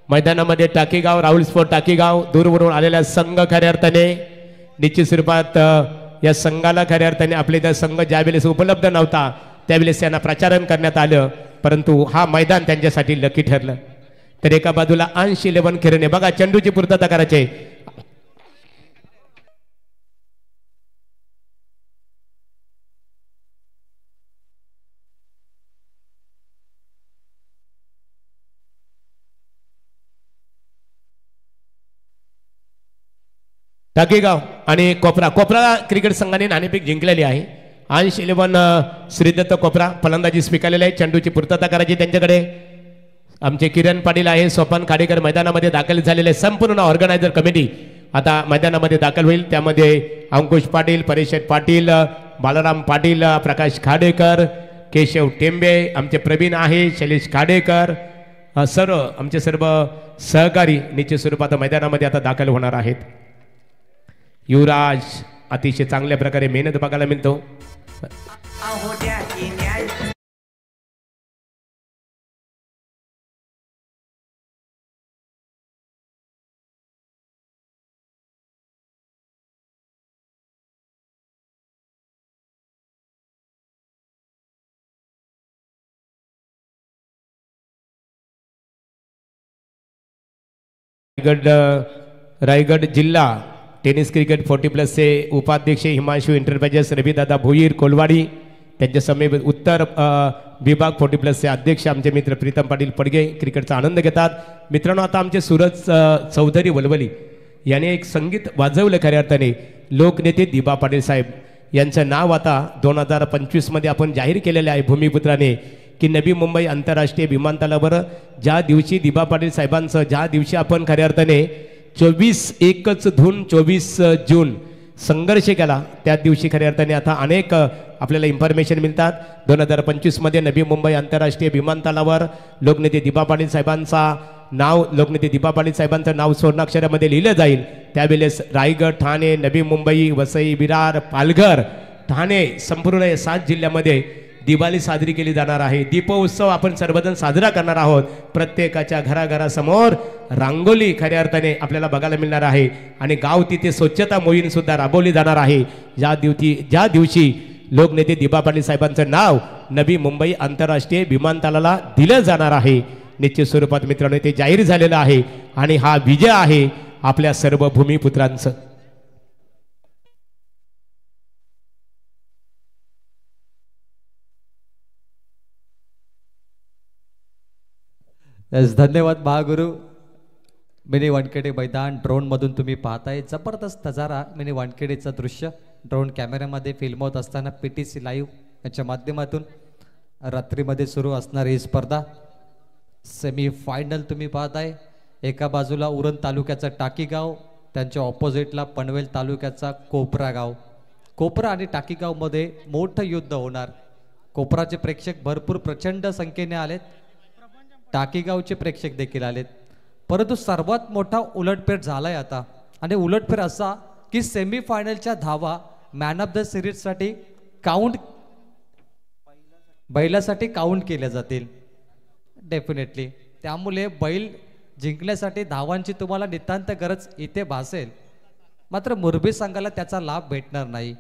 मैदानामध्ये टाकीगाव राहुल स्पोर्ट टाकीगाव दूरवरून आलेला संघ खऱ्या अर्थाने निश्चित स्वरूपात या संघाला खऱ्या अर्थाने आपले त्या संघ ज्यावेळेस उपलब्ध नव्हता त्यावेळेस त्यांना प्रचारण करण्यात आलं, परंतु हा मैदान त्यांच्यासाठी लकी ठरलं. तर एका बाजूला अंश 11 खेळणे बघा चेंडूची पूर्तता करायची. टाकीगाव आणि कोपरा क्रिकेट संघाने नाणेफेक जिंकलेली आहे. अंश 11 श्रीदत्त कोपरा फलंदाजी स्वीकारलेले आहे. चेंडूची पूर्तता करायची त्यांच्याकडे. आमचे किरण पाटील आहे, सोपान खाडेकर मैदानामध्ये दाखल झालेले. संपूर्ण ऑर्गनायझर कमिटी आता मैदानामध्ये दाखल होईल. त्यामध्ये अंकुश पाटील, परेश पाटील, बालाराम पाटील, प्रकाश खाडेकर, केशव टेंबे, आमचे प्रवीण आहे, शैलेश खाडेकर, सर्व आमचे सर्व सहकारी निश्चित स्वरूपात मैदानामध्ये आता दाखल होणार आहेत. युवराज अतिशय चांगल्या प्रकारे मेहनत बघायला मिळतो. रायगड जिल्हा टेनिस क्रिकेट 40+ चे उपाध्यक्ष हिमांशू एंटरप्राइजेस रविदादा भोईर कोलवाडी, त्यांच्या समेत उत्तर विभाग 40+ चे अध्यक्ष आमचे मित्र प्रीतम पाटील पडगे क्रिकेटचा आनंद घेतात. मित्रांनो, आता आमचे सूरज चौधरी वलवली याने एक संगीत वाजवलं खऱ्या अर्थाने. लोकनेते दिबा पाटील साहेब यांचं नाव आता 2025 मध्ये आपण जाहीर केलेले आहे भूमिपुत्राने की नवी मुंबई आंतरराष्ट्रीय विमानतळावर ज्या दिवशी दिबा पाटील साहेबांचं ज्या दिवशी आपण खऱ्या अर्थाने 24 जून संघर्ष केला त्या दिवशी खऱ्या अर्थाने आता अनेक आपल्याला इन्फॉर्मेशन मिळतात. 2025 मध्ये नवी मुंबई आंतरराष्ट्रीय विमानतळावर लोकनेते दिबा पाटील साहेबांचं नाव स्वर्णाक्षरामध्ये लिहिलं जाईल. त्यावेळेस रायगड, ठाणे, नवी मुंबई, वसई, विरार, पालघर, ठाणे संपूर्ण 7 जिल्ह्यामध्ये दिवाळी साजरी केली जाणार आहे. दीपोत्सव आपण सर्वजण साजरा करणार आहोत. प्रत्येकाच्या घराघरासमोर रांगोली खऱ्या अर्थाने आपल्याला बघायला मिळणार आहे आणि गाव तिथे स्वच्छता मोहीम सुद्धा राबवली जाणार आहे. ज्या दिवशी लोकनेते दिबा पाटील साहेबांचं नाव नवी मुंबई आंतरराष्ट्रीय विमानतळाला दिलं जाणार आहे. निश्चित स्वरूपात मित्रांनो ते जाहीर झालेलं आहे आणि हा विजय आहे आपल्या सर्व भूमिपुत्रांचं. धन्यवाद महागुरु. मिनी वानखेडे मैदान ड्रोनमधून तुम्ही पाहताय. जबरदस्त नजारा मिनी वानखेडेचं दृश्य ड्रोन कॅमेऱ्यामध्ये फिल्म होत असताना PTC लाईव्ह याच्या माध्यमातून रात्रीमध्ये सुरू असणारी ही स्पर्धा सेमीफायनल तुम्ही पाहताय. एका बाजूला उरण तालुक्याचा टाकीगाव, त्यांच्या ऑपोजिटला पनवेल तालुक्याचा कोपरा गाव. कोपरा आणि टाकीगावमध्ये मोठं युद्ध होणार. कोपराचे प्रेक्षक भरपूर प्रचंड संख्येने आलेत, टाकीगावचे प्रेक्षक देखील आलेत, परंतु सर्वात मोठा उलटफेर झालाय आता. आणि उलटफेर असा की सेमीफायनलच्या धावा मॅन ऑफ द सिरीजसाठी बैलासाठी काउंट केल्या जातील डेफिनेटली. त्यामुळे बैल जिंकण्यासाठी धावांची तुम्हाला नितांत गरज इथे भासेल, मात्र मुरबी संघाला त्याचा लाभ भेटणार नाही.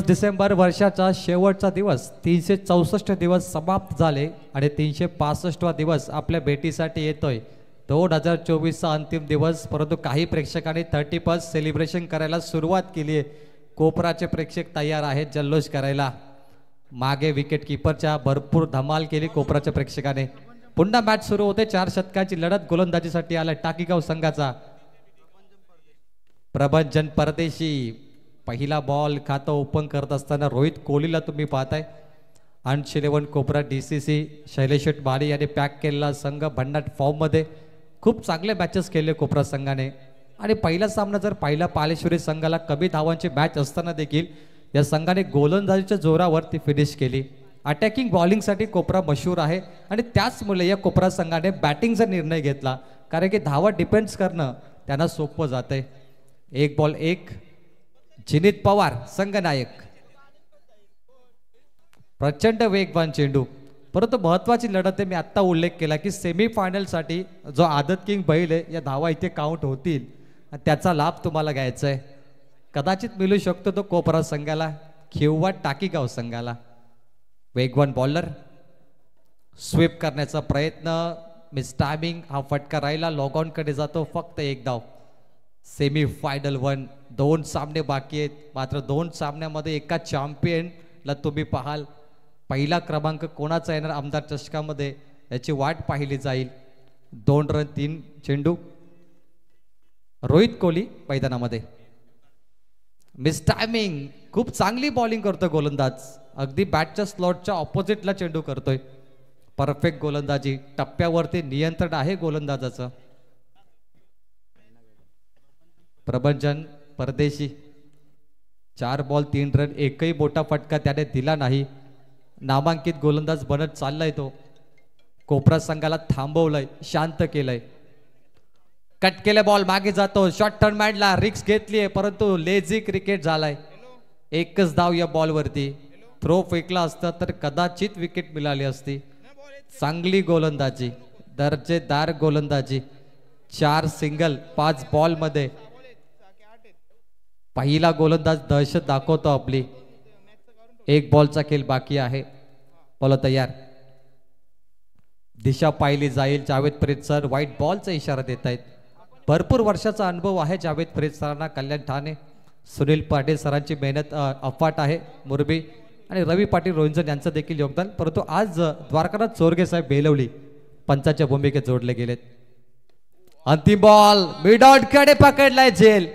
डिसेंबर वर्षाचा शेवटचा दिवस, 364 दिवस समाप्त झाले आणि 365वा दिवस आपल्या भेटीसाठी येतोय. 2024चा अंतिम दिवस, परंतु काही प्रेक्षकांनी 31 सेलिब्रेशन करायला सुरुवात केली आहे. कोपराचे प्रेक्षक तयार आहेत जल्लोष करायला. मागे विकेट किपरच्या भरपूर धमाल केली कोपराच्या प्रेक्षकाने. पुन्हा मॅच सुरू होते. 4 षटकाची लढत गोलंदाजीसाठी आला टाकीगाव संघाचा. प्रभंजन परदेशी पहिला बॉल खातं ओपन करत असताना रोहित कोहलीला तुम्ही पाहताय. अंश 11 कोपरा DCC शैलेश बारी याने पॅक केलेला संघ भन्नाट फॉर्ममध्ये. खूप चांगले मॅचेस केले कोपरा संघाने आणि पहिला सामना जर पाहिला पालेश्वरी संघाला कमी धावांची मॅच असताना देखील या संघाने गोलंदाजीच्या जोरावर ती फिनिश केली. अटॅकिंग बॉलिंगसाठी कोपरा मशहूर आहे आणि त्याचमुळे या कोपरा संघाने बॅटिंगचा निर्णय घेतला, कारण की धावा डिपेंड्स करणं त्यांना सोपं जातंय. 1 बॉल 1. जिनीत पवार संघनायक. प्रचंड वेगवान चेंडू, परंतु महत्वाची लढत आहे. मी आत्ता उल्लेख केला की सेमीफायनलसाठी जो आदत किंग बैल आहे या धावा इथे काउंट होतील आणि त्याचा लाभ तुम्हाला घ्यायचा आहे. कदाचित मिळू शकतो तो कोपरा संघाला किंवा टाकीगाव संघाला. वेगवान बॉलर स्वीप करण्याचा प्रयत्न, मिस टायमिंग, हा फटका राहिला, लॉग ऑन कडे जातो. फक्त एक धाव. सेमी फायनल 1, 2 सामने बाकी आहेत. मात्र 2 सामन्यामध्ये एका चॅम्पियनला तुम्ही पाहाल. पहिला क्रमांक कोणाचा येणार आमदार चषकामध्ये याची वाट पाहिली जाईल. 2 रन 3 चेंडू. रोहित कोहली मैदानामध्ये. मिस टायमिंग, खूप चांगली बॉलिंग करतोय गोलंदाज. अगदी बॅटच्या स्लॉटच्या ऑपोजिटला चेंडू करतोय. परफेक्ट गोलंदाजी, टप्प्यावरती नियंत्रण आहे गोलंदाजाचं. प्रभंजन परदेशी 4 बॉल 3 रन, एकही मोठा फटका त्याने दिला नाही. नामांकित गोलंदाज बनत चाललाय तो. कोपरा संघाला थांबवलंय, शांत केलंय. कट केले बॉल मागे जातो. शॉर्ट टर्न मॅडला रिक्स घेतलीये परंतु लेझी क्रिकेट झालाय. एकच धाव या बॉलवरती. थ्रो फेकला असता तर कदाचित विकेट मिळाली असती. चांगली गोलंदाजी, दर्जेदार गोलंदाजी. 4 सिंगल 5 बॉल मध्ये. पहिला गोलंदाज दहशत दाखवतो आपली. 1 बॉलचा खेळ बाकी आहे. बोला तयार. दिशा पाहिली जाईल. जावेद फरीद सर व्हाईट बॉलचा इशारा देत आहेत. भरपूर वर्षाचा अनुभव आहे जावेद फरीद सरांना. कल्याण ठाणे, सुनील पाटील सरांची मेहनत अफाट आहे. मुरबी आणि रवी पाटील रोंजन यांचं देखील योगदान. परंतु आज द्वारकानाथ चोरगे साहेब बेलवली पंचाच्या भूमिकेत जोडले गेलेत. अंतिम बॉल मिडआउट कडे पकडलाय झेल.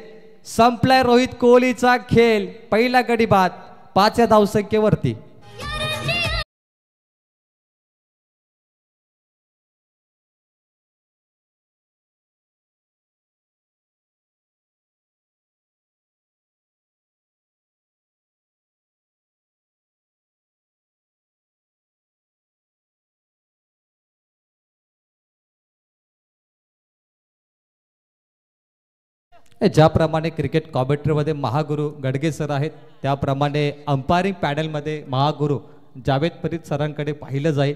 संपलाय रोहित कोहलीचा खेळ. पहिला गडी बाद 5 या धावसंख्येवरती. ज्याप्रमाणे क्रिकेट कॉमेंट्रीमध्ये महागुरु गडगे सर आहेत त्याप्रमाणे अंपायरिंग पॅनलमध्ये महागुरु जावेद फरीद सरांकडे पाहिलं जाईल.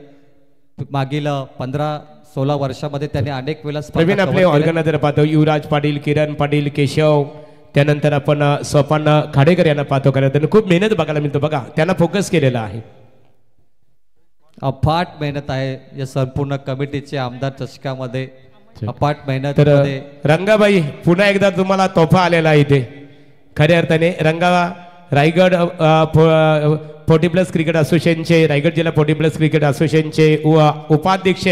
मागील 15-16 वर्षामध्ये त्यांनी अनेक वेळा प्रवीण आपले ऑर्गनायझर पाहतो. युवराज पाटील, किरण पाटील, केशव, त्यानंतर आपण सोपान खाडेकर यांना पाहतो. कारण खूप मेहनत बघायला मिळतो बघा. त्यांना फोकस केलेला आहे. अफाट मेहनत आहे या संपूर्ण कमिटीचे आमदार चषकामध्ये. अपाट मेहनत. तर रंगाबाई पुन्हा एकदा तुम्हाला तोफा आलेला आहे इथे. खऱ्या अर्थाने रंगा रायगड 40+ क्रिकेट असोसिएशनचे, रायगड जिल्हा 40+ क्रिकेट असोसिएशनचे उपाध्यक्ष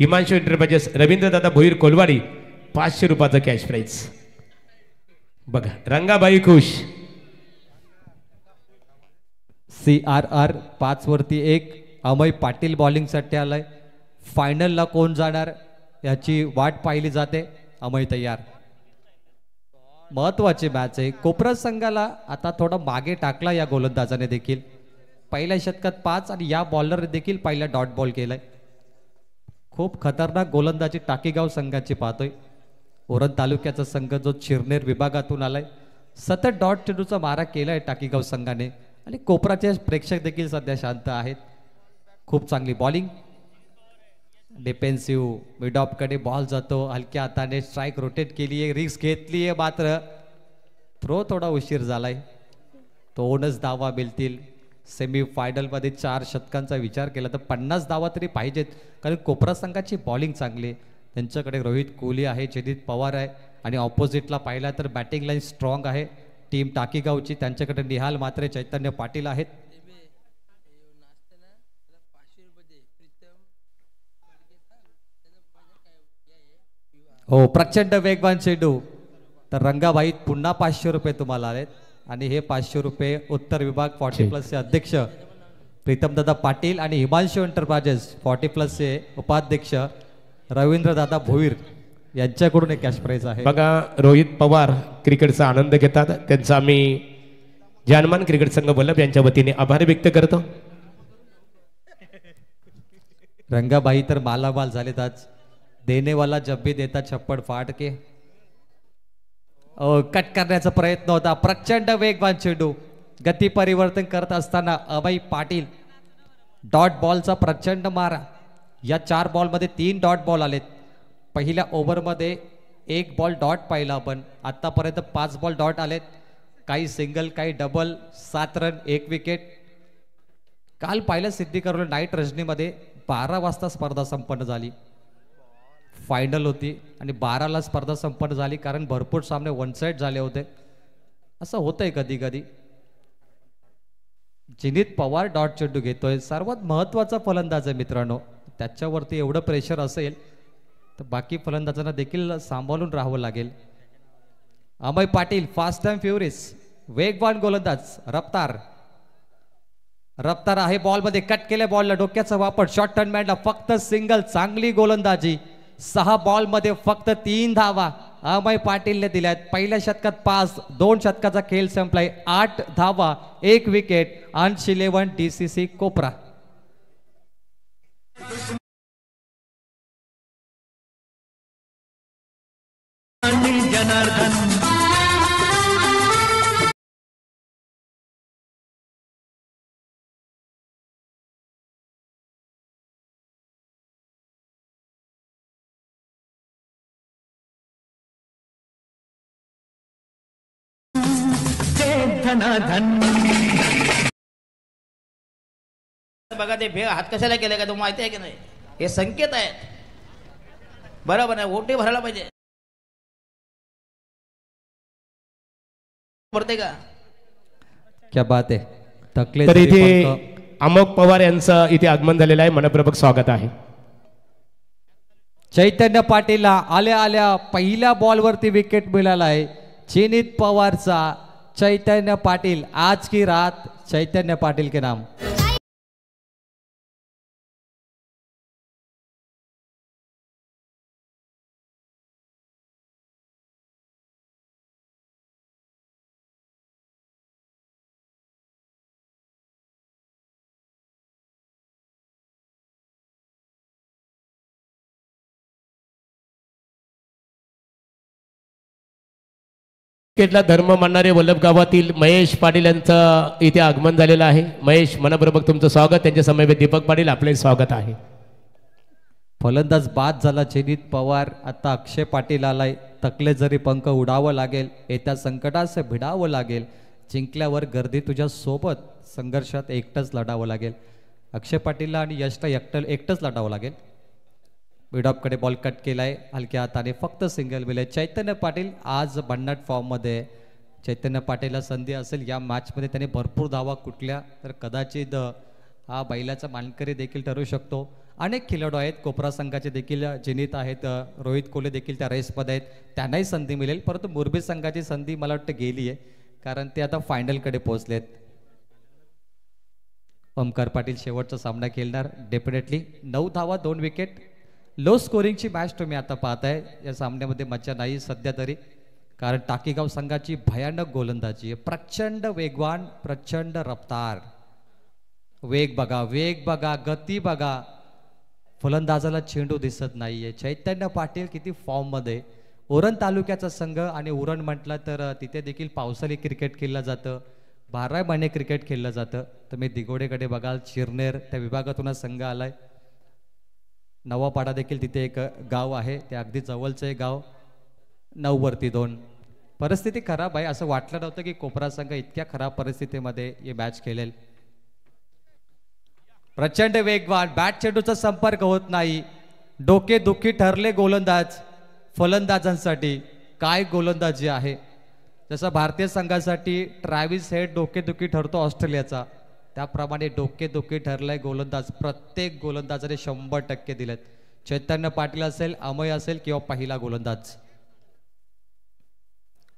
हिमांशू एंटरप्राइजेस रवींद्रदादा भोईर कोलवाडी. 500 रुपयाचं कॅश प्राइज. बघा रंगाबाई खुश. CRR 5 वरती 1. अमय पाटील बॉलिंग साठी आलाय. फायनलला कोण जाणार याची वाट पाहिली जाते. अमय तयार. महत्वाची मॅच आहे. कोपरा संघाला आता थोडा मागे टाकला या गोलंदाजाने देखील. पहिल्या षटकात 5 आणि या बॉलर देखील पहिला डॉट बॉल केलाय. खूप खतरनाक गोलंदाजी टाकीगाव संघाची पाहतोय. ओरण तालुक्याचा संघ जो चिरनेर विभागातून आलाय. सतत डॉट चेंडूचा मारा केलाय टाकीगाव संघाने आणि कोपराचे प्रेक्षक देखील सध्या शांत आहेत. खूप चांगली बॉलिंग. डिफेन्सिव्ह मिडऑफ कडे बॉल जातो. हलक्या हाताने स्ट्राईक रोटेट केली आहे. रिस्क घेतली आहे मात्र थ्रो थोडा उशीर झालाय. 2च धावा मिळतील. सेमी फायनलमध्ये 4 षटकांचा विचार केला तर 50 धावा तरी पाहिजेत. कारण कोपरा संघाची बॉलिंग चांगली आहे. त्यांच्याकडे रोहित कोहली आहे, जयदीप पवार आहे आणि ऑपोजिटला पाहिला तर बॅटिंग लाईन स्ट्रॉंग आहे टीम टाकीगावची. त्यांच्याकडे निहाल मात्रे, चैतन्य पाटील आहेत. हो प्रचंड वेगवान चेंडू. तर रंगाबाईत पुन्हा 500 रुपये तुम्हाला आलेत आणि हे 500 रुपये उत्तर विभाग 40+ चे अध्यक्ष प्रीतमदादा पाटील आणि हिमांशू एंटरप्राइजेस 40+ चे उपाध्यक्ष रवींद्रदादा भोईर यांच्याकडून एक कॅश प्राइज आहे. बघा रोहित पवार क्रिकेटचा आनंद घेतात. त्यांचा आम्ही जानमान क्रिकेट संघ वल्लभ यांच्या वतीने आभार व्यक्त करतो. रंगाबाई तर मालामाल झालेत आज. देने वाला जब भी देता छप्पड फाड़ के. कट करण्याचा प्रयत्न होता. प्रचंड वेगवान चेंडू. गती परिवर्तन करत असताना अभय पाटील डॉट बॉलचा प्रचंड मारा. या 4 बॉलमध्ये 3 डॉट बॉल आलेत. पहिल्या ओव्हरमध्ये 1 बॉल डॉट पाहिला आपण. आतापर्यंत 5 बॉल डॉट आलेत. काही सिंगल, काही डबल, 7 रन, 1 विकेट. काल पाहिलं सिद्धी करून नाईट रजनीमध्ये 12 वाजता स्पर्धा संपन्न झाली. फायनल होती आणि 12ला स्पर्धा संपन्न झाली, कारण भरपूर सामने वन साइड झाले होते. असं होतंय कधी कधी. जिनीत पवार डॉट चेंडू घेतोय, सर्वात महत्वाचा फलंदाज आहे मित्रांनो. त्याच्यावरती एवढं प्रेशर असेल तर बाकी फलंदाजांना देखील सांभाळून राहावं लागेल. Amay Patil fast and furious, वेगवान गोलंदाज. रफ्तार आहे बॉलमध्ये. कट केल्या बॉलला डोक्याचा वापर. शॉर्ट टर्न मॅनला फक्त सिंगल. चांगली गोलंदाजी. 6 बॉलमध्ये फक्त 3 धावा अमय पाटीलने दिल्यात. पहिल्या षटकात 5, 2 षटकाचा खेळ संपलाय. 8 धावा, 1 विकेट. अंश 11 DCC कोपरा. बघा ते भेग हात कशाला केले का तुम्हाला माहिती आहे की नाही? हे संकेत आहेत. बरोबर आहे, ओटी भरायला पाहिजे. भरते का? क्या बात आहे. थकले तर इथे अमोक पवार यांचं इथे आगमन झालेलं आहे. मनपूर्वक स्वागत आहे. चैतन्य पाटीलला आल्या आल्या पहिल्या बॉलवरती विकेट मिळाला आहे. चिनीत पवारचा चैतन्य पाटिल. आज की रात चैतन्य पाटिल के नाम. क्रिकेटला धर्म मानणारे वल्लभ गावातील महेश पाटील यांचं इथे आगमन झालेलं आहे. महेश, मनपूर्वक तुमचं स्वागत. त्यांच्या समवेत दीपक पाटील, आपले स्वागत आहे. फलंदाज बाद झाला चिनीत पवार. आता अक्षय पाटील आलाय. तकले जरी पंख उडावं लागेल, येत्या संकटास भिडावं लागेल. जिंकल्यावर गर्दी तुझ्या सोबत, संघर्षात एकटंच लढावं लागेल. अक्षय पाटीलला आणि यशला एकटंच लढावं लागेल. मिडऑफकडे बॉल कट केलाय हलक्या हाताने. फक्त सिंगल मिळेल. चैतन्य पाटील आज भन्नाट फॉर्ममध्ये. चैतन्य पाटीलला संधी असेल या मॅचमध्ये. त्याने भरपूर धावा कुठल्या तर कदाचित हा बैलाचा मानकरी देखील ठरू शकतो. अनेक खेळाडू आहेत कोपरा संघाचे देखील जिनीत आहेत. रोहित कोले देखील त्या रेसमध्ये आहेत. त्यांनाही संधी मिळेल. परंतु मुरबी संघाची संधी मला वाटतं गेली आहे, कारण ते आता फायनलकडे पोहोचलेत. ओमकार पाटील शेवटचा सामना खेळणार डेफिनेटली. 9 धावा, 2 विकेट. लो स्कोरिंगची मॅच तुम्ही आता पाहताय. या सामन्यामध्ये मजा नाही सध्या तरी, कारण टाकीगाव संघाची भयानक गोलंदाजी आहे. प्रचंड वेगवान, प्रचंड रफ्तार. वेग बघा, गती बघा. फलंदाजाला चेंडू दिसत नाहीये. चैतन्य पाटील किती फॉर्म मध्ये. उरण तालुक्याचा संघ आणि उरण म्हटलं तर तिथे देखील पावसाळी क्रिकेट खेळलं जातं. 12 महिने क्रिकेट खेळलं जातं. तुम्ही दिगोडेकडे बघाल, चिरनेर त्या विभागातूनच संघ आलाय. नवापाडा देखील तिथे एक गाव आहे, ते अगदी जवळचं एक गाव. 9 वरती 2. परिस्थिती खराब आहे. असं वाटलं नव्हतं की कोपरा संघ इतक्या खराब परिस्थितीमध्ये हे मॅच खेळेल. प्रचंड वेगवान. बॅट चेंडूचा संपर्क होत नाही. डोके दुखी ठरले गोलंदाज. फलंदाजांसाठी काय गोलंदाजी आहे. जसं भारतीय संघासाठी ट्रॅव्हिस हेड डोकेदुखी ठरतो ऑस्ट्रेलियाचा, त्याप्रमाणे डोकेदुखी ठरलाय गोलंदाज. प्रत्येक गोलंदाजाने 100% दिलेत. चैतन्य पाटील असेल, अमय असेल किंवा पहिला गोलंदाज.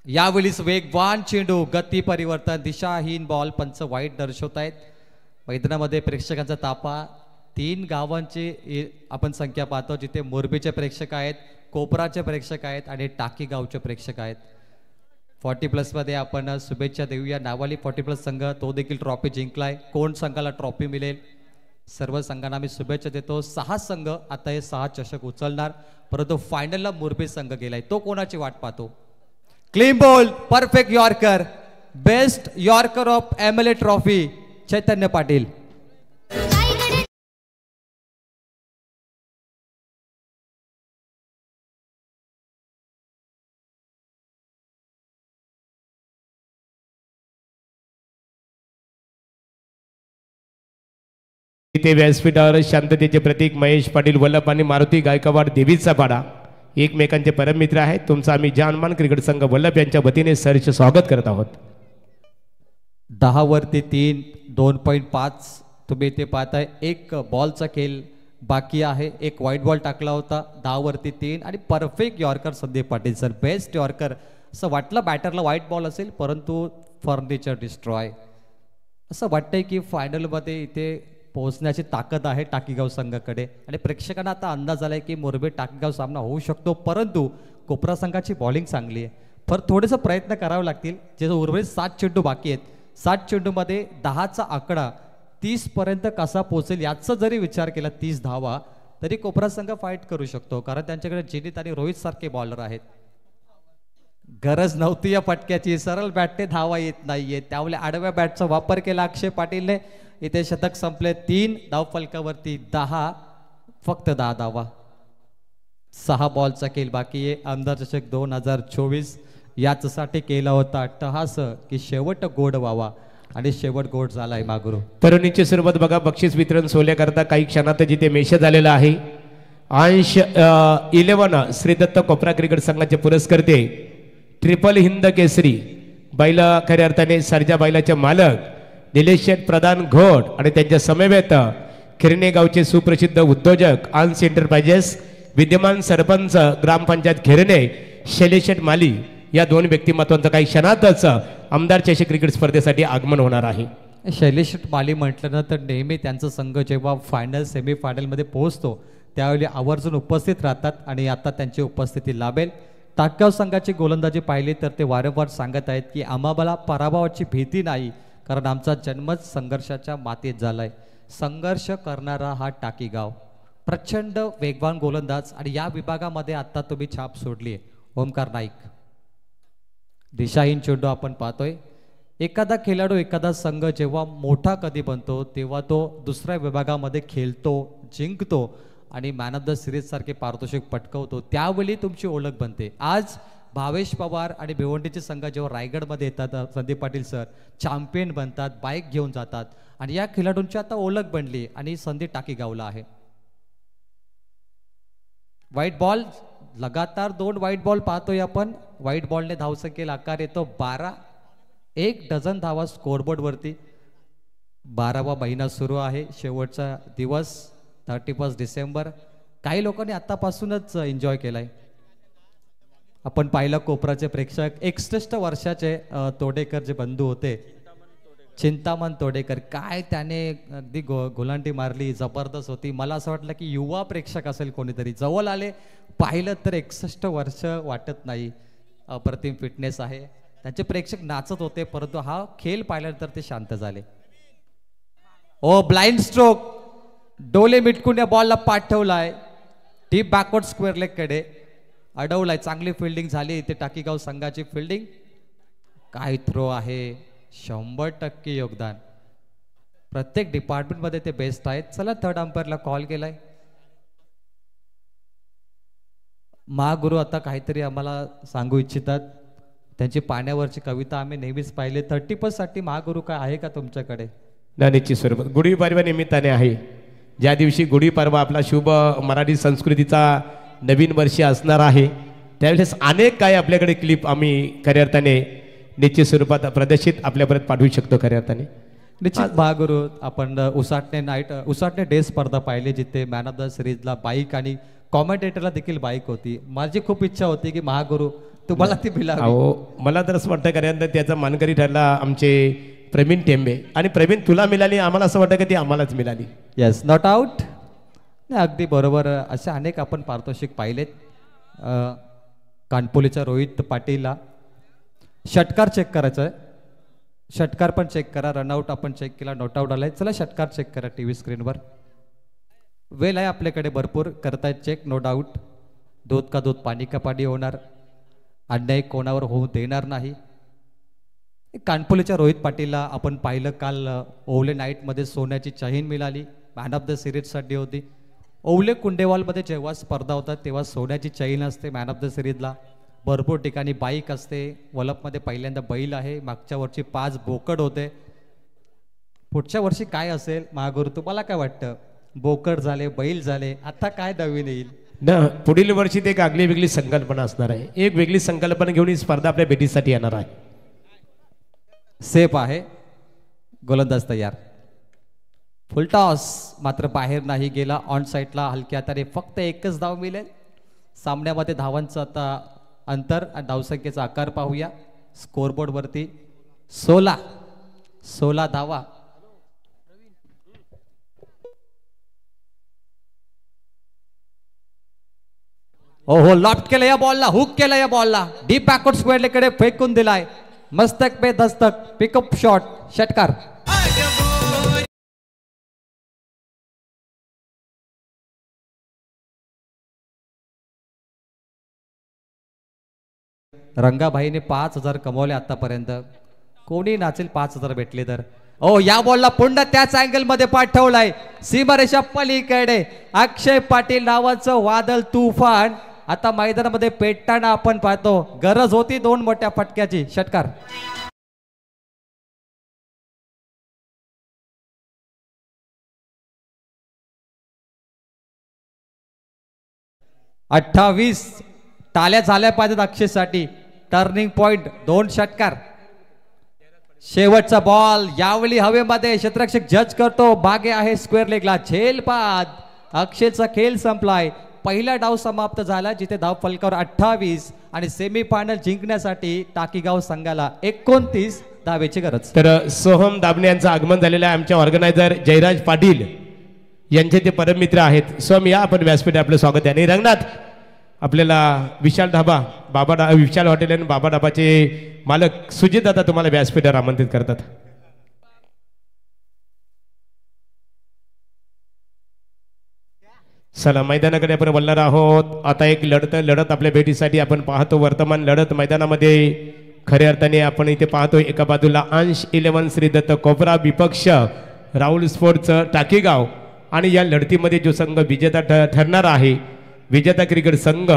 यावेळीस वेगवान चेंडू, गती परिवर्तन, दिशाहीन बॉल. पंच वाईट दर्शवत आहेत. मैदानामध्ये प्रेक्षकांचा तापा. 3 गावांची आपण संख्या पाहतो, जिथे मोरबीचे प्रेक्षक आहेत, कोपराचे प्रेक्षक आहेत आणि टाकी गावचे प्रेक्षक आहेत. 40+ मध्ये आपण शुभेच्छा देऊया. नावाली 40+ संघ तो देखील ट्रॉफी जिंकलाय. कोण संघाला ट्रॉफी मिळेल, सर्व संघांना आम्ही शुभेच्छा देतो. 6 संघ आता हे 6 चषक उचलणार, परंतु फायनलला मुरबी संघ गेलाय. तो कोणाची वाट पाहतो. Clean ball, perfect yorker, best yorker of MLA trophy Chaitanya Patil. इथे व्यासपीठावर शांततेचे प्रतीक महेश पाटील वल्लभ आणि मारुती गायकवाड देवीचा पाडा एकमेकांचे परममित्र आहेत. तुमचा आम्ही जानमान क्रिकेट संघ वल्लभ यांच्या वतीने सहर्ष स्वागत करत आहोत. 10 वरती 3 2.5 तुम्ही इथे पाहताय. एक बॉलचा खेळ बाकी आहे. एक व्हाईट बॉल टाकला होता 10 वरती 3 आणि perfect yorker Sandeep Patil sir. Best yorker असं वाटलं बॅटरला व्हाईट बॉल असेल परंतु फर्निचर डिस्ट्रॉय. असं वाटतंय की फायनलमध्ये इथे पोहोचण्याची ताकद आहे टाकीगाव संघाकडे आणि प्रेक्षकांना आता अंदाज आलाय की मोरबी टाकीगाव सामना होऊ शकतो. परंतु कोपरा संघाची बॉलिंग चांगली आहे. थोडेसे प्रयत्न करावे लागतील. जे उर्वरित 7 चेंडू बाकी आहेत 7 चेंडूमध्ये 10चा आकडा 30 पर्यंत कसा पोहोचेल याचा जरी विचार केला 30 धावा तरी कोपरा संघ फाईट करू शकतो. कारण त्यांच्याकडे जिनीत आणि रोहित सारखे बॉलर आहेत. गरज नव्हती या फटक्याची. सरळ बॅटने धावा येत नाहीये त्यामुळे आडव्या बॅटचा वापर केला अक्षय पाटीलने. इथे शतक संपले. 3 धावफलकावरती 10 फक्त 10 धावा. 6 बॉलचा खेळ बाकी आहे. आमदार चषक 2024 याचसाठी केला होता अट्टहास की शेवट गोड व्हावा आणि शेवट गोड झालाय मागुरू. तरुणीची सुरुवात बघा. बक्षीस वितरण सोहळ्याकरता काही क्षणात जिथे मेसेज झालेला आहे. अंश 11 श्री दत्त कोपरा क्रिकेट संघाचे पुरस्कर्ते ट्रिपल हिंद केसरी बैला खऱ्या अर्थाने सरजा बैलाचे मालक निलेश शेठ प्रधान घोड आणि त्यांच्या समवेत खिरणे गावचे सुप्रसिद्ध उद्योजक अंश एंटरप्राइजेस विद्यमान सरपंच ग्रामपंचायत खिरणे शैलेश शेठ माली या 2 व्यक्तिमत्वांचं काही क्षणातच आमदार चषक क्रिकेट स्पर्धेसाठी आगमन होणार आहे. शैलेश माली म्हटलं ना तर नेहमी त्यांचा संघ जेव्हा फायनल सेमीफायनलमध्ये पोहोचतो त्यावेळी आवर्जून उपस्थित राहतात आणि आता त्यांची उपस्थिती लाभेल. टाकगाव संघाची गोलंदाजी पाहिली तर ते वारंवार सांगत आहेत की आम्हाला पराभवाची भीती नाही कारण आमचा जन्मच संघर्षाच्या मातीत झालाय. संघर्ष करणारा हा टाकीगाव. प्रचंड वेगवान गोलंदाज आणि या विभागामध्ये आता तुम्ही छाप सोडली आहे ओमकार नाईक. दिशाहीन चेंडू आपण पाहतोय. एखादा खेळाडू एखादा संघ जेव्हा मोठा कधी बनतो तेव्हा तो दुसऱ्या विभागामध्ये खेळतो जिंकतो आणि मॅन ऑफ द सिरीज सारखे पारितोषिक पटकवतो त्यावेळी तुमची ओळख बनते. आज भावेश पवार आणि भिवंडीचे संघ जेव्हा रायगडमध्ये येतात संदीप पाटील सर चॅम्पियन बनतात बाईक घेऊन जातात आणि या खेळाडूंची आता ओळख बनली आणि संधी टाकीगावला आहे. व्हाईट बॉल लगातार 2 व्हाईट बॉल पाहतोय आपण. व्हाईट बॉलने धावसंख्येला आकार येतो 12. 1 डझन धावा स्कोरबोर्डवरती. 12वा महिना सुरू आहे. शेवटचा दिवस 31 डिसेंबर. काही लोकांनी आतापासूनच एन्जॉय केलाय. आपण पाहिलं कोपराचे प्रेक्षक 61 वर्षाचे तोडेकर जे बंधू होते चिंतामण तोडेकर काय त्याने अगदी गोलांटी मारली जबरदस्त होती. मला असं वाटलं की युवा प्रेक्षक असेल कोणीतरी. जवळ आले पाहिलं तर 61 वर्ष वाटत नाही. अप्रतिम फिटनेस आहे. त्यांचे प्रेक्षक नाचत होते परंतु हा खेळ पाहिल्यानंतर ते शांत झाले. ओ ब्लाइंड स्ट्रोक डोले मिटकून या बॉलला पाठवलाय डीप बॅकवर्ड स्क्वेअर लेग कडे अडवलाय. चांगली फिल्डिंग झाली इथे टाकीगाव संघाची. फिल्डिंग काय थ्रो आहे. 100% योगदान. प्रत्येक डिपार्टमेंटमध्ये ते बेस्ट आहेत. चला थर्ड अंपायरला कॉल केलाय. महागुरु आता काहीतरी आम्हाला सांगू इच्छितात. त्यांची पाण्यावरची कविता आम्ही नेहमीच पाहिले. 30+ साठी महागुरु काय आहे का तुमच्याकडे? नाण्याची स्वरूप गुढीपाडव्या निमित्ताने आहे. ज्या दिवशी गुढीपाडवा आपला शुभ मराठी संस्कृतीचा नवीन वर्ष असणार आहे त्यावेळेस अनेक काय आपल्याकडे क्लिप आम्ही खऱ्या अर्थाने निश्चित स्वरूपात प्रदर्शित आपल्यापर्यंत पाठवू शकतो. खऱ्या अर्थाने निश्चित महागुरु आपण उसाटणे डे स्पर्धा पाहिली जिथे मॅन ऑफ द सिरीजला बाईक आणि कॉमेंटेटरला देखील बाईक होती. माझी खूप इच्छा होती की महागुरु तुम्हाला ती मिळावी. अहो मला तर असं वाटतं खऱ्या अर्थाने त्याचा मानकरी ठरला आमचे प्रवीण टेंबे. आणि प्रवीण तुला मिळाली आम्हाला असं वाटतं की ती आम्हालाच मिळाली. Yes not out. नाही अगदी बरोबर. असे अनेक आपण पारितोषिक पाहिलेत. कानपोलीच्या रोहित पाटीलला षटकार चेक करायचं आहे. षटकार पण चेक करा. रनआउट आपण चेक केला. नॉट आउट आलाय. चला षटकार चेक करा टी व्ही स्क्रीनवर. वेल आहे आपल्याकडे भरपूर करतायत चेक. No doubt. दूध का दूध पाणी का पाणी होणार. अन्याय कोणावर होऊ देणार नाही. कानपोलीच्या रोहित पाटीलला आपण पाहिलं काल ओवले नाईटमध्ये सोन्याची चहीन मिळाली. मॅन ऑफ द सिरीजसाठी होती. ओवले कुंडेवालमध्ये जेव्हा स्पर्धा होतात तेव्हा सोन्याची चैन असते मॅन ऑफ द सिरीजला. भरपूर ठिकाणी बाईक असते. वलपमध्ये पहिल्यांदा बैल आहे. मागच्या वर्षी 5 बोकड होते. पुढच्या वर्षी काय असेल महागुरु तुम्हाला काय वाटतं? बोकड झाले, बैल झाले, आता काय नवीन येईल? ना पुढील वर्षी ते एक आगली वेगळी संकल्पना असणार आहे. एक वेगळी संकल्पना घेऊन ही स्पर्धा आपल्या भेटीसाठी येणार आहे. सेफ आहे, गोलंदाज तयार. फुलटॉस मात्र बाहेर नाही गेला. ऑन साईडला हलक्या हाताने फक्त एकच धाव मिळेल. सामन्यामध्ये धावांचं आता अंतर आणि धावसंख्येचा आकार पाहूया. स्कोरबोर्ड वरती 16 धावा. हो लॉफ्ट केलं या बॉलला, हुक केलं या बॉलला, डीप बॅकवर्ड स्क्वेअर कडे फेकून दिलाय. मस्तक पे दस्तक, पिकअप शॉट, षटकार. रंगाभाईने 5,000 कमवले आतापर्यंत. कोणी नाचेल 5,000 भेटले तर. ओ या बॉलला पुन्हा त्याच अँगल मध्ये पाठवलाय सीमारेषा पलीकडे. अक्षय पाटील नावाचं वादळ तुफान आता मैदानामध्ये पेटताना आपण पाहतो. गरज होती 2 मोठ्या फटक्याची. षटकार. अठ्ठावीस टाळ्या झाल्या पाहिजेत अक्षयसाठी. टर्निंग पॉइंट 2 षटकार. शेवटचा बॉल यावेळी हवेमध्ये क्षेत्ररक्षक जज करतो. बागे आहे स्क्वेअर लेगला. झेलबाद. अक्षयचा खेळ संपलाय. पहिला डाव समाप्त झाला जिथे धाव फलकावर 28 आणि सेमीफायनल जिंकण्यासाठी टाकीगाव संघाला 29 धावेची गरज. तर सोहम दाबणे यांचं आगमन झालेलं आहे. आमच्या ऑर्गनायझर जयराज पाटील यांचे ते परममित्र आहेत. सोहम या आपण व्यासपीठ आपलं स्वागत आहे. आणि रंगनाथ आपल्याला विशाल ढाबा विशाल हॉटेल आणि बाबा ढाबाचे मालक सुजित दादा तुम्हाला व्यासपीठावर आमंत्रित करतात. चला मैदानाकडे आपण बोलणार आहोत. आता एक लढत आपल्या भेटीसाठी आपण पाहतो. वर्तमान लढत मैदानामध्ये खऱ्या अर्थाने आपण इथे पाहतो. एका बाजूला अंश 11 श्री दत्त कोपरा, विपक्ष राहुल स्पोर्ट्स टाकीगाव. आणि या लढतीमध्ये जो संघ विजेता ठरणार आहे, विजेता क्रिकेट संघ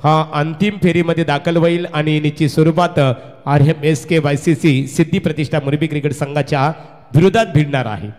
हा अंतिम फेरीमध्ये दाखल होईल आणि निश्चित स्वरूपात RMSK YCC सिद्धी प्रतिष्ठा मुरबी क्रिकेट संघाच्या विरोधात भिडणार आहे.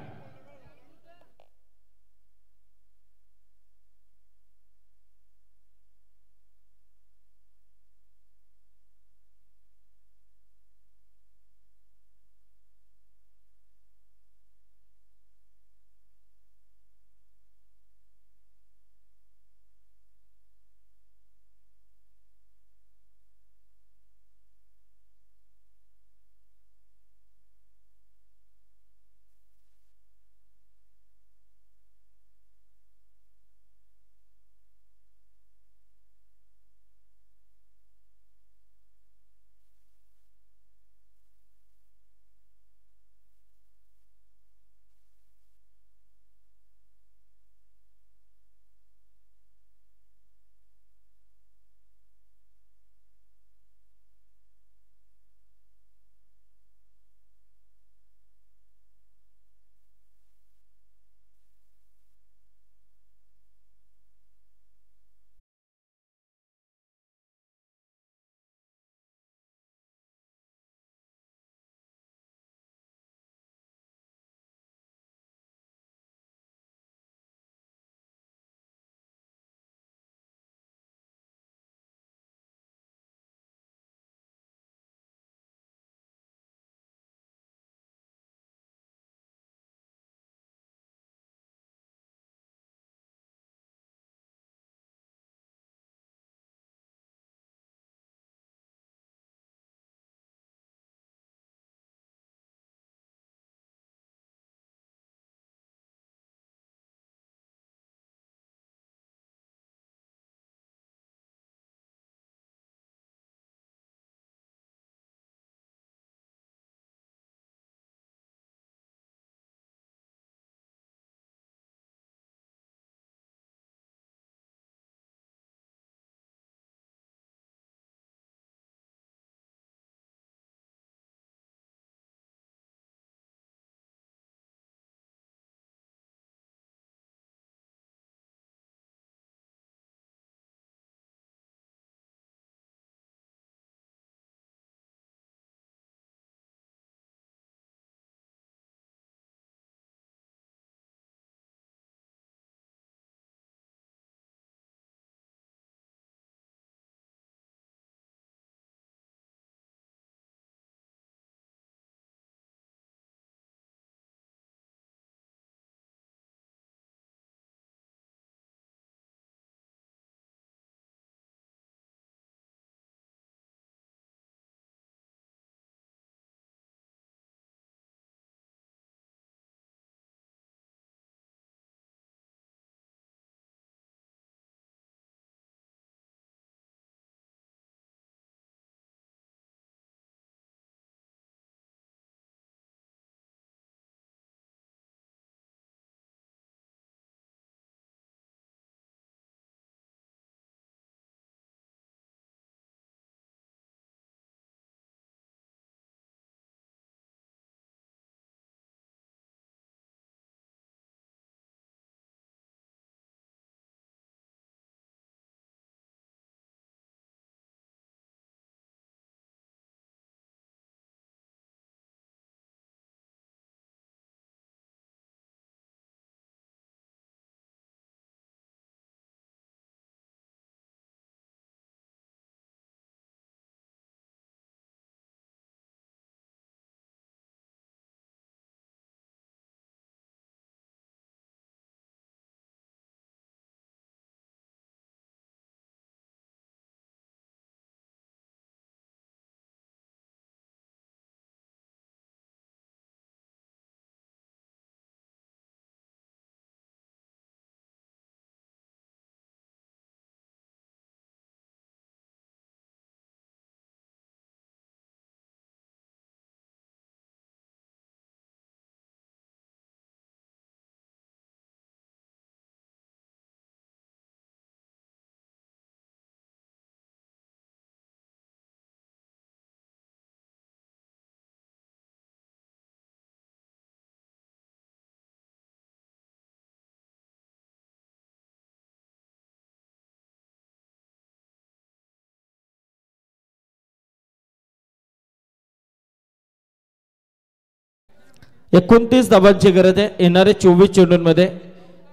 29 धावांची गरज आहे येणारे 24 चेंडूंमध्ये.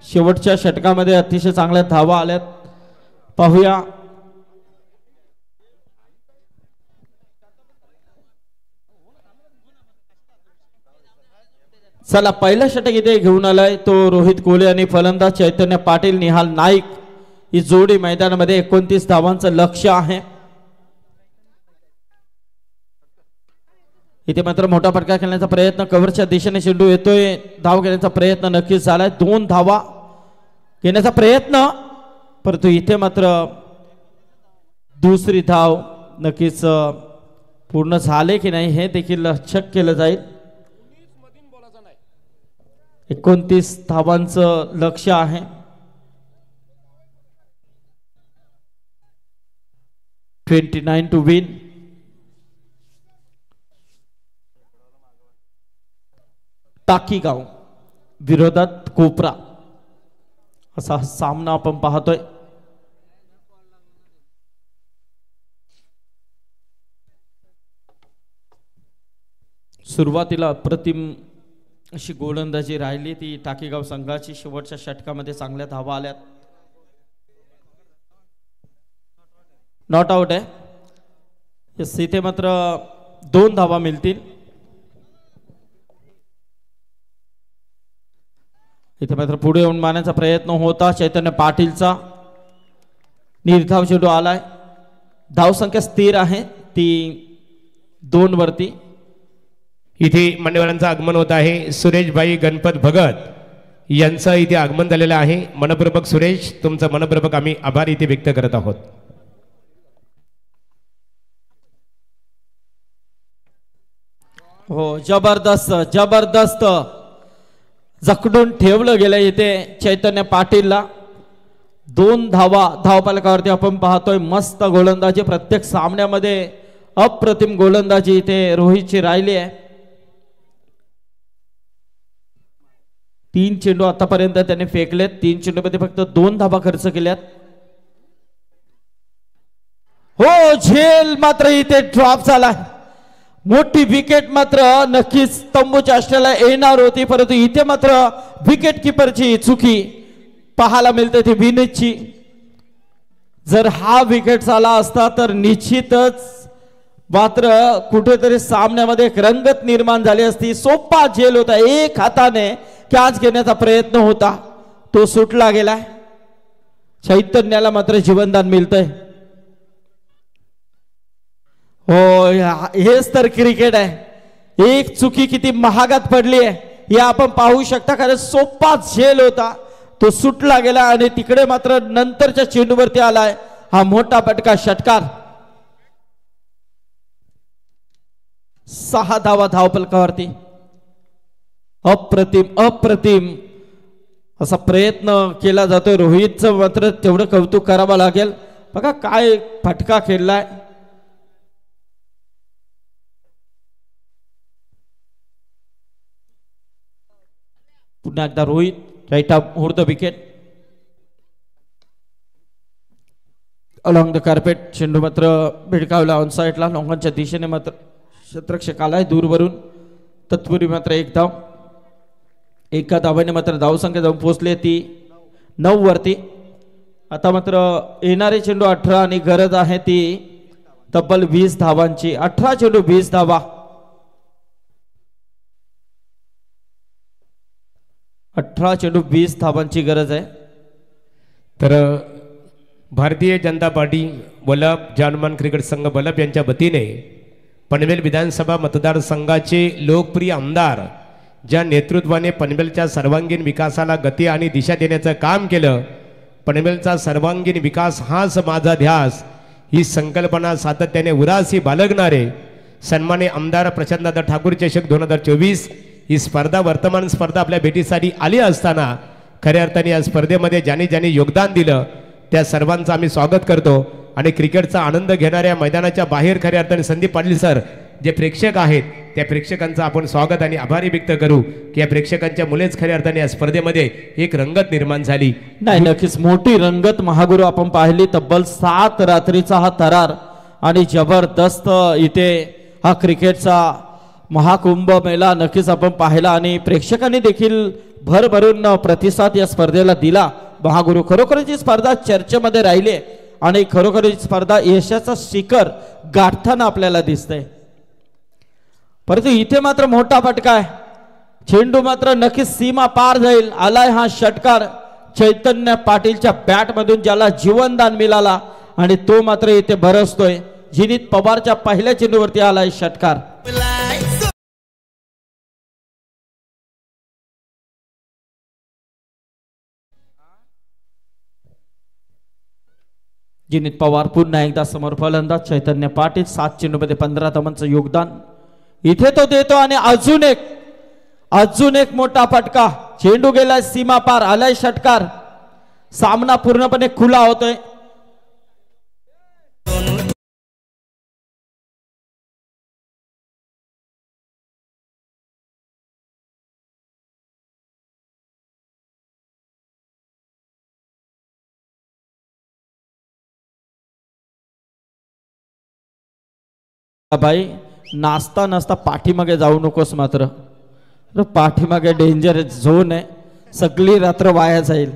शेवटच्या षटकामध्ये अतिशय चांगल्या धावा आल्यात, पाहूया. चला पहिला षटक इथे घेऊन आलाय तो रोहित कोहली आणि फलंदाज चैतन्य पाटील, निहाल नाईक ही जोडी मैदानामध्ये. 29 धावांचं लक्ष्य आहे. इथे मात्र मोठा फटका खेळण्याचा प्रयत्न, कव्हरच्या दिशेने चेंडू येतोय, धाव घेण्याचा प्रयत्न नक्कीच झालाय. 2 धावा घेण्याचा प्रयत्न, परंतु इथे मात्र दुसरी धाव नक्कीच पूर्ण झाले की नाही हे देखील चेक केलं जाईल. 29 धावांचं लक्ष्य आहे. $29 to win. टाकीगाव विरोधात कोपरा असा सामना आपण पाहतोय. सुरुवातीला अप्रतिम अशी गोलंदाजी राहिली ती टाकीगाव संघाची. शेवटच्या षटकामध्ये चांगल्या धावा आल्यात. नॉट आउट आहे. यस, इथे मात्र 2 धावा मिळतील. इथे मात्र पुढे येऊन मारण्याचा प्रयत्न होता चैतन्य पाटीलचा. निर्धाव चेंडू आलाय. धावसंख्या स्थिर आहे ती 2 वरती. इथे मान्यवरांचं आगमन होत आहे. सुरेशभाई गणपत भगत यांचं इथे आगमन झालेलं आहे. मनपूर्वक सुरेश, तुमचं मनपूर्वक आम्ही आभार इथे व्यक्त करत आहोत. हो, जबरदस्त जबरदस्त जखडून ठेवलं गेलं इथे चैतन्य पाटीलला. 2 धावा धावफलकावरती आपण पाहतोय. मस्त गोलंदाजी प्रत्येक सामन्यामध्ये, अप्रतिम गोलंदाजी इथे रोहितची राहिली आहे. 3 चेंडू आतापर्यंत त्याने फेकलेत. 3 चेंडूमध्ये फक्त 2 धावा खर्च केल्यात. हो, झेल मात्र इथे ड्रॉप झाला. मोठी विकेट मात्र नक्कीच तंबूच्या अष्टाला येणार होती, परंतु इथे मात्र विकेट किपरची चुकी पाहायला मिळते ती विनीतची. जर हा विकेट झाला असता तर निश्चितच मात्र कुठेतरी सामन्यामध्ये एक रंगत निर्माण झाली असती. सोपा झेल होता. एक हाताने कॅच घेण्याचा प्रयत्न होता, तो सुटला गेलाय. चैतन्याला मात्र जीवनदान मिळतंय. हो, हेच तर क्रिकेट आहे. एक चुकी किती महागात पडली आहे हे आपण पाहू शकता. कारण सोपा झेल होता, तो सुटला गेला आणि तिकडे मात्र नंतरच्या चेंडूवरती आलाय हा मोठा फटका. षटकार. 6 धावा धावफलकावरती. अप्रतिम अप्रतिम असा प्रयत्न केला जातोय. रोहितचं मात्र तेवढं कौतुक करावं लागेल. बघा काय फटका खेळलाय. पुन्हा एकदा रोहित राईट अप होड the wicket. Along the carpet चेंडू मात्र भिडकावला ऑन साईडला. लॉंगनच्या दिशेने मात्र क्षेत्ररक्षक आलाय दूरवरून. तत्पूर्वी मात्र 1 धाव. एका धावाने मात्र धावसंख्या जाऊन पोहोचली ती 9 वरती. आता मात्र येणारे चेंडू 18 आणि गरज आहे ती तब्बल 20 धावांची. 18 चेंडू 20 धावा. 18 चेंडू 20 धावांची गरज आहे. तर भारतीय जनता पार्टी वल्लभ जानमान क्रिकेट संघ वल्लभ यांच्या वतीने पनवेल विधानसभा मतदारसंघाचे लोकप्रिय आमदार ज्या नेतृत्वाने पनवेलच्या सर्वांगीण विकासाला गती आणि दिशा देण्याचं काम केलं, पनवेलचा सर्वांगीण विकास हाच माझा ध्यास ही संकल्पना सातत्याने उरासी बाळगणारे सन्मान्य आमदार प्रशांतदादा ठाकूर चषक 2024 ही स्पर्धा वर्तमान स्पर्धा आपल्या भेटीसाठी आली असताना खऱ्या अर्थाने या स्पर्धेमध्ये ज्यांनी ज्यांनी योगदान दिलं त्या सर्वांचं आम्ही स्वागत करतो. आणि क्रिकेटचा आनंद घेणाऱ्या मैदानाच्या बाहेर खऱ्या अर्थाने संदीप पाटील सर जे प्रेक्षक आहेत त्या प्रेक्षकांचं आपण स्वागत आणि आभारी व्यक्त करू की या प्रेक्षकांच्या मुलेच खऱ्या अर्थाने या स्पर्धेमध्ये एक रंगत निर्माण झाली. नाही, नक्कीच मोठी रंगत महागुरू आपण पाहिली. तब्बल 7 रात्रीचा हा थरार आणि जबरदस्त इथे हा क्रिकेटचा महाकुंभ मेळा नक्कीच आपण पाहिला आणि प्रेक्षकांनी देखील भरभरून प्रतिसाद या स्पर्धेला दिला. महागुरु खरोखरच ही स्पर्धा चर्चेमध्ये राहिली आणि खरोखर ही स्पर्धा यशाचा शिखर गाठताना आपल्याला दिसतंय. परंतु इथे मात्र मोठा फटका आहे. चेंडू मात्र नक्कीच सीमा पार जाईल. आलाय हा षटकार चैतन्य पाटीलच्या बॅट मधून, ज्याला जीवनदान मिळाला आणि तो मात्र इथे बरसतोय. जिनीत पवारच्या पहिल्या चेंडूवरती आलाय षटकार. जिनीत पवार पुन्हा एकदा समोर फलंदाज चैतन्य पाटील. 7 चेंडूमध्ये 15 धावांचं योगदान इथे तो देतो आणि अजून एक मोठा फटका. चेंडू गेलाय सीमा पार, आलाय षटकार. सामना पूर्णपणे खुला होतोय. बाई नाचता नाचता पाठीमागे जाऊ नकोस मात्र. पाठीमागे डेंजर झोन आहे. सगळी रात्र वाया जाईल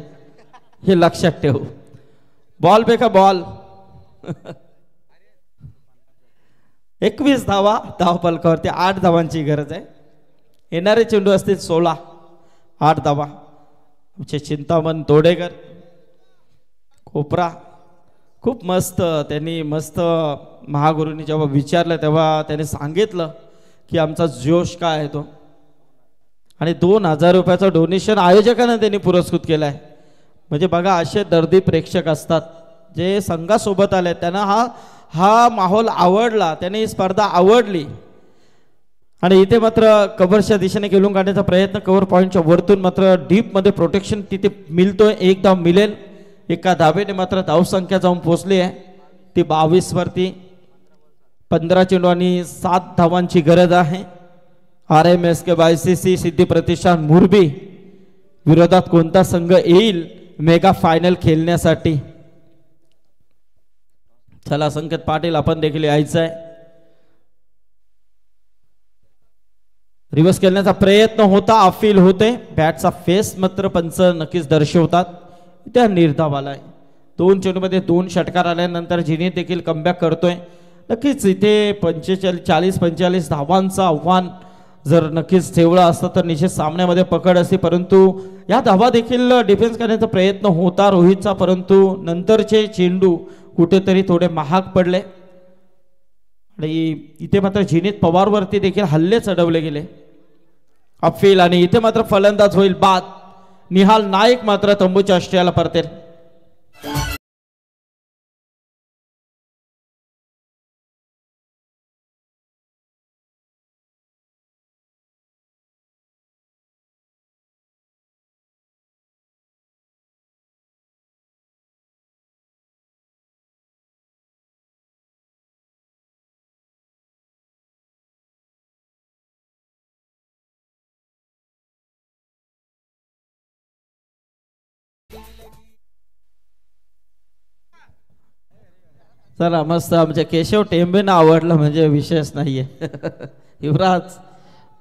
हे लक्षात ठेव. बॉल बेका बॉल. 21 धावा धाव फलकावरती. 8 धावांची गरज आहे. येणारे चेंडू असतील 16. 8 धावा. आमचे चिंतामण तोडेकर कोपरा खूप मस्त. त्यांनी मस्त महागुरूंनी जेव्हा विचारलं तेव्हा त्यांनी सांगितलं की आमचा जोश काय आहे तो. आणि 2000 रुपयाचं डोनेशन आयोजकांना त्यांनी पुरस्कृत केलं आहे. म्हणजे बघा असे दर्दी प्रेक्षक असतात जे संघासोबत आले. त्यांना हा माहोल आवडला, त्यांनी ही स्पर्धा आवडली. आणि इथे मात्र कव्हरच्या दिशेने खेळून काढण्याचा प्रयत्न. कव्हर पॉईंटच्या वरतून मात्र डीपमध्ये प्रोटेक्शन तिथे मिळतोय. एक धाव मिळेल. एका धावेने मात्र धावसंख्या जाऊन पोहोचली आहे ती 22 वरती. 15 चेंडू आणि 7 धावांची गरज आहे. RMSK YCC सिद्धी प्रतिष्ठान मुरबी विरोधात कोणता संघ येईल मेगा फायनल खेळण्यासाठी. चला संकेत पाटील आपण देखील यायचं आहे. रिव्हर्स खेळण्याचा प्रयत्न होता. अपील होते. बॅटचा फेस मात्र पंच नक्कीच दर्शवतात. त्या निर्धाव आलाय. 2 चेंडूमध्ये 2 षटकार आल्यानंतर जिनी देखील कमबॅक करतोय. नक्कीच इथे 40-45 धावांचं आव्हान जर नक्कीच ठेवलं असतं तर निश्चित सामन्यामध्ये पकड असते. परंतु या धावा देखील डिफेन्स करण्याचा प्रयत्न होता रोहितचा. परंतु नंतरचे चेंडू कुठेतरी थोडे महाग पडले आणि इथे मात्र जिनीत पवारवरती देखील हल्ले चढवले गेले. अपील आणि इथे मात्र फलंदाज होईल बाद. निहाल नाईक मात्र तंबूच्या आश्रयाला परतेल. चला मस्त. आमच्या केशव टेंबेंना आवडलं म्हणजे विशेष नाहीये. युवराज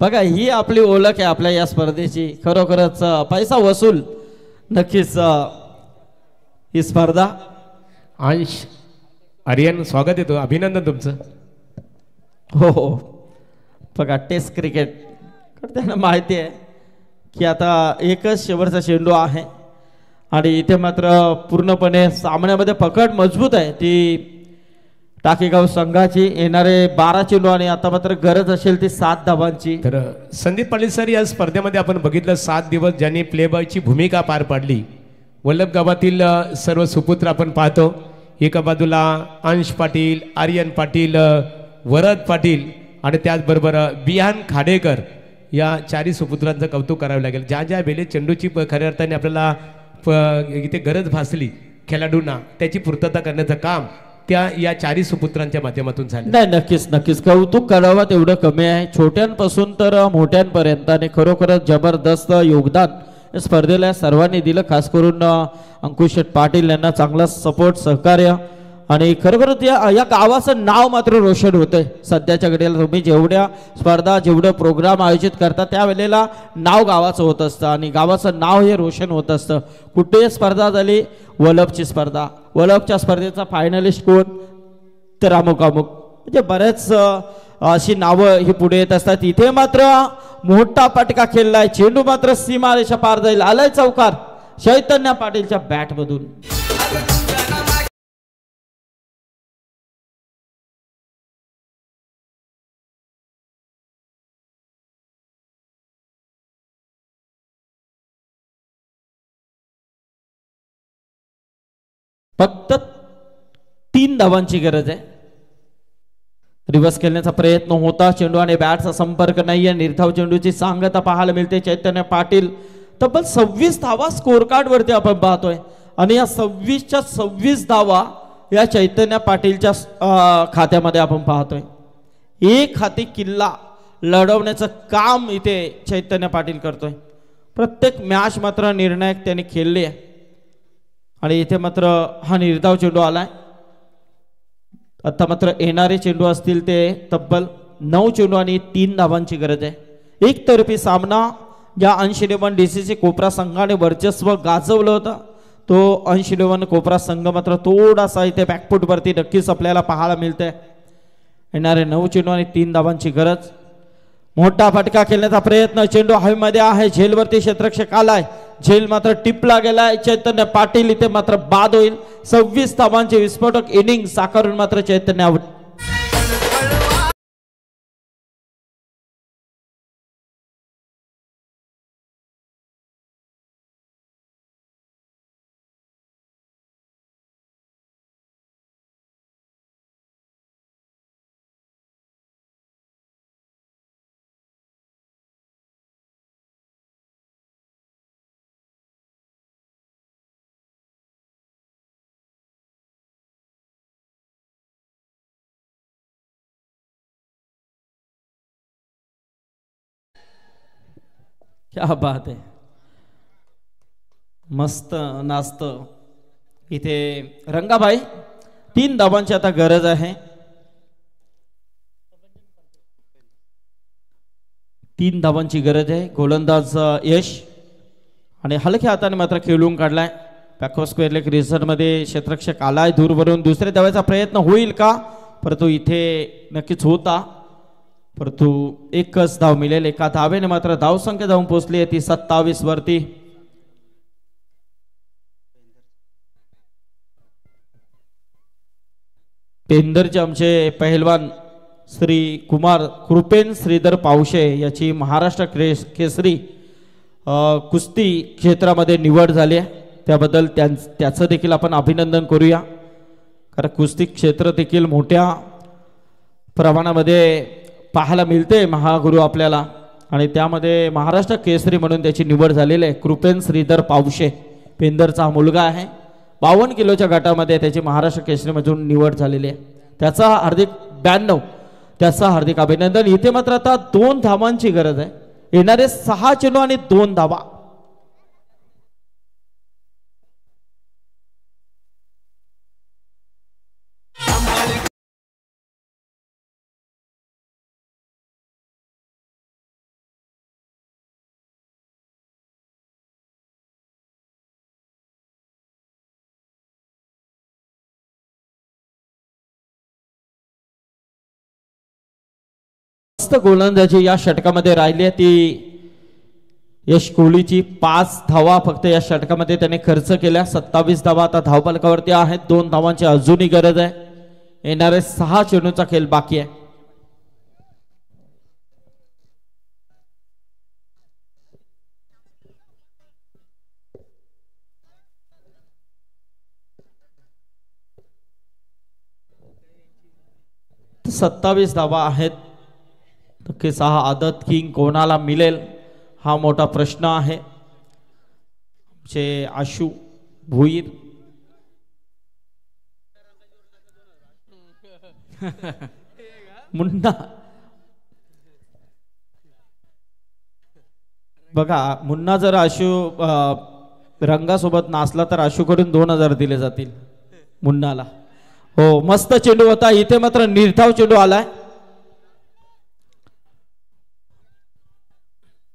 बघा ही आपली ओळख आहे आपल्या या स्पर्धेची. खरोखरच पैसा वसूल नक्कीच ही स्पर्धा. अंश आर्यन स्वागत येतो. अभिनंदन तुमचं. हो बघा टेस्ट क्रिकेट त्यांना माहिती आहे की आता एकच शेवटचा चेंडू आहे आणि इथे मात्र पूर्णपणे सामन्यामध्ये पकड मजबूत आहे ती टाकेगाव संघाची. येणारे 12 चेंडू आणि आता मात्र गरज असेल ती 7 धावांची. तर संदीप पाटील सर या स्पर्धेमध्ये आपण बघितलं 7 दिवस ज्यांनी प्लेबॉयची भूमिका पार पाडली. वल्लभ गावातील सर्व सुपुत्र आपण पाहतो. एका बाजूला अंश पाटील, आर्यन पाटील, वरद पाटील आणि त्याचबरोबर बिहान खाडेकर या 4 सुपुत्रांचं कौतुक करावं लागेल. ज्या ज्या वेळेस चेंडूची खऱ्या अर्थाने आपल्याला इथे गरज भासली खेळाडूंना त्याची पूर्तता करण्याचं काम त्या या 4 सुपुत्रांच्या माध्यमातून झालं. नाही नक्कीच कौतुक करावं तेवढं कमी आहे. छोट्यांपासून तर मोठ्यांपर्यंत आणि खरोखरच जबरदस्त योगदान स्पर्धेला सर्वांनी दिलं. खास करून अंकुश पाटील यांना चांगला सपोर्ट सहकार्य आणि खरोखरच या गावाचं नाव मात्र रोशन होतंय सध्याच्या घडीला. तुम्ही जेवढ्या स्पर्धा जेवढे प्रोग्राम आयोजित करता त्यावेळेला नाव गावाचं होत असतं आणि गावाचं नाव हे रोशन होत असतं. कुठेही स्पर्धा झाली, वलभची स्पर्धा, वलभच्या स्पर्धेचा फायनलिस्ट कोण तर अमुक अमुक, म्हणजे बरेच अशी नावं ही पुढे येत असतात. इथे मात्र मोठा पटका खेळलाय, चेंडू मात्र सीमारेषा पार जाईल. आलाय चौकार चैतन्य पाटीलच्या बॅट मधून. फक्त 3 धावांची गरज आहे. रिव्हर्स खेळण्याचा प्रयत्न होता, चेंडू आणि बॅटचा संपर्क नाहीये. निर्धाव चेंडूची सांगता पाहायला मिळते. चैतन्य पाटील तब्बल 26 धावा स्कोर कार्ड वरती आपण पाहतोय आणि या 26च्या 26 धावा या चैतन्य पाटीलच्या खात्यामध्ये आपण पाहतोय. एक हाती किल्ला लढवण्याचं काम इथे चैतन्य पाटील करतोय. प्रत्येक मॅच मात्र निर्णायक त्यांनी खेळली आहे आणि इथे मात्र हा निर्धाव चेंडू आलाय. आता मात्र येणारे चेंडू असतील ते तब्बल 9 चेंडू आणि 3 धावांची गरज आहे. एकतर्फी सामना या 80-11 DCC कोपरा संघाने वर्चस्व गाजवलं होतं. तो 80-11 कोपरा संघ मात्र थोडासा इथे बॅकफूट वरती नक्कीच आपल्याला पाहायला मिळतंय. येणारे 9 चेंडू आणि 3 धावांची गरज. मोठा फटका खेळण्याचा प्रयत्न, चेंडू हवेमध्ये आहे, झेलवरती क्षेत्ररक्षक आलाय, झेल मात्र टिपला गेलाय. चैतन्य पाटील इथे मात्र बाद होईल. 26 धावांचे विस्फोटक इनिंग साकारून मात्र चैतन्य आउट. क्या बात आहे, मस्त नाचत इथे रंगाबाई. 3 धावांची आता गरज आहे. 3 धावांची गरज आहे. गोलंदाज यश आणि हलक्या हाताने मात्र खेळून काढलाय. पॅको स्क्वेअर लेग रिझल्ट मध्ये क्षेत्ररक्षक आलाय दूरवरून. दुसऱ्या धावाचा प्रयत्न होईल का, परंतु इथे नक्कीच होता, परंतु एकच धाव मिळेल. एका धावेने मात्र धावसंख्या जाऊन पोहोचली आहे ती 27 वरती. पेंदरचे आमचे पहिलवान श्री कुमार कृपेन श्रीधर पावशे याची महाराष्ट्र केसरी कुस्ती क्षेत्रामध्ये निवड झाली आहे. त्याबद्दल त्याचं देखील आपण अभिनंदन करूया, कारण कुस्ती क्षेत्र देखील मोठ्या प्रमाणामध्ये पाहायला मिळते महागुरु आपल्याला, आणि त्यामध्ये महाराष्ट्र केसरी म्हणून त्याची निवड झालेली आहे. कृपेन श्रीधर पावशे पेंदरचा मुलगा आहे. 52 किलोच्या गटामध्ये त्याची महाराष्ट्र केसरीमधून निवड झालेली आहे. त्याचा हार्दिक 92 त्याचा हार्दिक अभिनंदन. इथे मात्र आता 2 धावांची गरज आहे. येणारे 6 चेंडू आणि 2 धावा. गोलंदाजी या षटकामध्ये राहिली आहे ती यश कोहलीची. 5 धावा फक्त या षटकामध्ये त्याने खर्च केल्या. 27 धावा आता धावफलकावरती आहेत. 2 धावांची अजूनही गरज आहे. येणारे 6 चेंडूचा खेळ बाकी आहे. तर 27 धावा आहेत. नक्कीच हा आदत किंग कोणाला मिळेल हा मोठा प्रश्न आहे. आमचे आशू भुईर मुन्ना बघा, मुन्ना जर आशू रंगासोबत नाचला तर आशूकडून 2000 दिले जातील मुन्नाला. हो मस्त चेंडू होता. इथे मात्र निर्धाव चेंडू आलाय.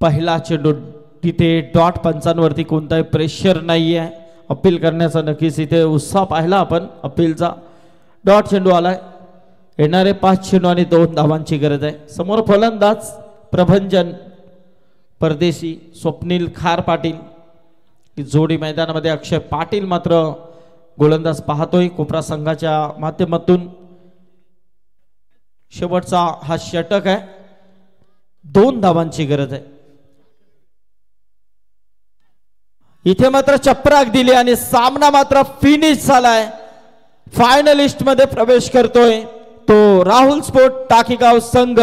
पहिला चेंडू तिथे डॉट पंचांवरती कोणताही प्रेशर नाहीये. अपील करण्याचा नक्कीच इथे उत्साह पाहिला आपण. अपीलचा डॉट चेंडू आलाय. येणारे 5 चेंडू आणि 2 धावांची गरज आहे. समोर फलंदाज प्रभंजन परदेशी, स्वप्नील खार पाटील जोडी मैदानामध्ये. अक्षय पाटील मात्र गोलंदाज पाहतोय कोपरा संघाच्या माध्यमातून. शेवटचा हा षटक आहे. 2 धावांची गरज आहे. इथे मात्र चपराक दिली आणि सामना मात्र फिनिश झालाय. फायनलिस्ट मध्ये प्रवेश करतोय तो राहुल स्पोर्ट टाकीगाव संघ.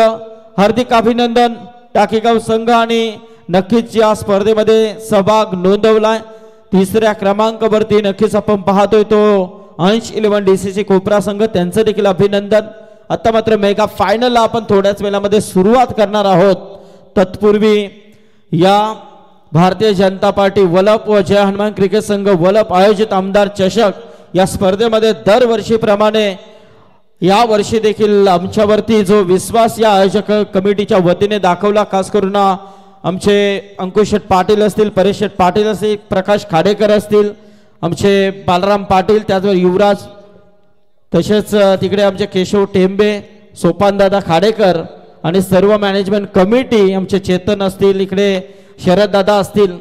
हार्दिक अभिनंदन टाकीगाव संघ आणि नक्कीच या स्पर्धेमध्ये सहभाग नोंदवलाय. 3ऱ्या क्रमांकावरती नक्कीच आपण पाहतोय तो अंश 11 DCC कोपरा संघ. त्यांचं देखील अभिनंदन. आता मात्र मेगा फायनलला आपण थोड्याच वेळामध्ये सुरुवात करणार आहोत. तत्पूर्वी या भारतीय जनता पार्टी वलप व जय हनुमान क्रिकेट संघ वलप आयोजित आमदार चषक या स्पर्धेमध्ये दरवर्षीप्रमाणे या वर्षी देखील आमच्यावरती जो विश्वास या आयोजक कमिटीच्या वतीने दाखवला, खास करून आमचे अंकुश पाटील असतील, परेश पाटील असतील, प्रकाश खाडेकर असतील, आमचे बालराम पाटील, त्याचबरोबर युवराज, तसेच तिकडे आमचे केशव टेंबे, सोपानदादा खाडेकर आणि सर्व मॅनेजमेंट कमिटी, आमचे चेतन असतील, इकडे शरद दादा असतील,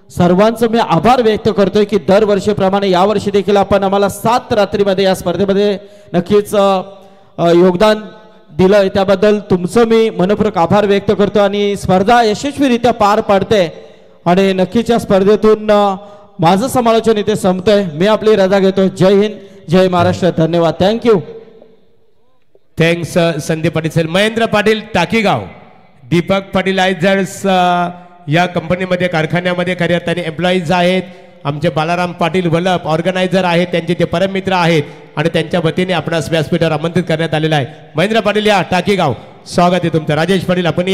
सर्वांचं मी आभार व्यक्त करतोय की दरवर्षीप्रमाणे यावर्षी देखील आपण आम्हाला 7 रात्रीमध्ये या स्पर्धेमध्ये नक्कीच योगदान दिलंय. त्याबद्दल तुमचं मी मनपूर्वक आभार व्यक्त करतो. आणि स्पर्धा यशस्वीरित्या पार पाडते आणि नक्कीच या स्पर्धेतून माझं समालोचन इथे संपतंय. मी आपली रजा घेतो. जय हिंद, जय महाराष्ट्र. धन्यवाद. Thank you. Thanks Sandeep Patil sir. Mahendra Patil Takigaon, Deepak fertilisers या कंपनीमध्ये कारखान्यामध्ये कार्यरत आणि एम्प्लॉईज आहेत. आमचे बालाराम पाटील वलप ऑर्गनायझर आहेत, त्यांचे ते परममित्र आहेत आणि त्यांच्या वतीने आपणास व्यासपीठावर आमंत्रित करण्यात आलेला आहे. महेंद्र पाटील या टाकीगाव, स्वागत आहे तुमचं. राजेश पाटील आपण